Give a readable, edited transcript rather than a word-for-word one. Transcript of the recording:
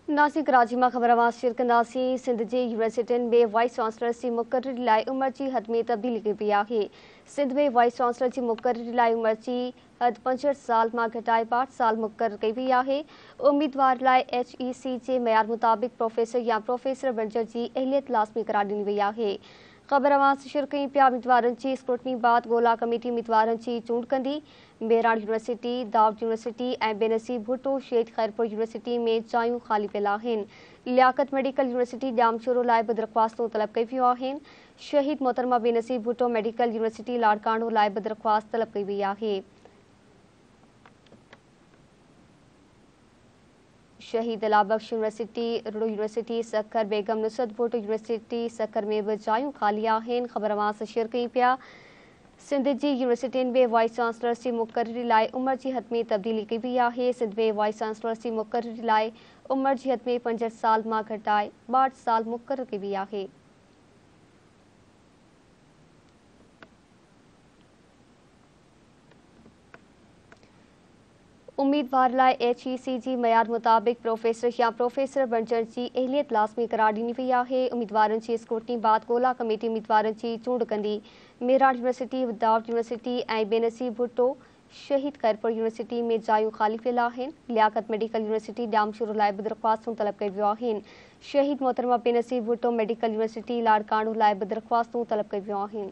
नासिक कराची में खबर शिरकंदासी सिंध जी यूनिवर्सिटियुनि में वाइस चांसलर की मुक़र्ररी लाइ उमिरि जी हद में तब्दीली कई वई आहे। सिंध में वाइस चांसलर की मुक़र्ररी लाइ उमिरि जी हद 65 साल मां घटाए 62 साल मुक़र्रर कई वई आहे। उम्मीदवार लाइ HEC जे मयार मुताबिक़ प्रोफेसर या प्रोफेसर बणजण जी अहलियत लाज़मी करार ॾिनी वई आहे। ख़बर शिर कई पिया उम्मीदवारनि जी स्क्रूटनी बाद ॻोल्हा कमेटी उम्मीदवारनि जी चूंड कंदी। मेरान यूनिवर्सिटी, दाऊद यूनिवर्सिटी ऐं बेनज़ीर भुट्टो शहीद खैरपुर यूनिवर्सिटी में जायूं ख़ाली पियल आहिनि। लियाकत मेडिकल यूनिवर्सिटी ॼामशोरो लाइ बि दरख़्वास्तूं तलब कई वियूं आहिनि। शहीद मोहतरमा बेनज़ीर भुट्टो मेडिकल यूनिवर्सिटी लाड़काणो लाइ बि दरख़्वास्त तलब कई वई आहे। शहीद अलाबख्श यूनिवर्सिटी, रुड़ो यूनिवर्सिटी सखर, बेगम नुसरत भुट्टो यूनिवर्सिटी सखर में भी जायूं खाली आहिनि। ख़बर शेयर कई पिया सिंध जी यूनिवर्सिटियुनि में वाइस चांसलर की मुक़र्ररी लाइ उमिरि जी हद में तब्दीली कई वई आहे। सिंध में वाइस चांसलर की मुक़र्ररी लाइ उमिरि जी हद में 65 साल मां घटाए 62 साल मुक़र्रर कई वई आहे। उम्मीदवार लाइ HEC जी मयार मुताबिक़ प्रोफेसर या प्रोफेसर बणजण जी अहलियत लाज़मी करार ॾिनी वई आहे। उम्मीदवारनि जी स्क्रूटनी बाद ॻोल्हा कमेटी उम्मीदवारनि जी चूंड कंदी। मेरान यूनिवर्सिटी, दाऊद यूनिवर्सिटी ऐं बेनज़ीर भुट्टो शहीद खैरपुर यूनिवर्सिटी में जायूं ख़ाली पियल आहिनि। लियाकत मेडिकल यूनिवर्सिटी ॼामशोरो लाइ बि दरख़्वास्तूं तलब कई वियूं आहिनि। शहीद मोहतरमा बेनज़ीर भुट्टो मेडिकल यूनिवर्सिटी लाड़काणो लाइ बि दरख़्वास्तूं तलब कई वियूं आहिनि।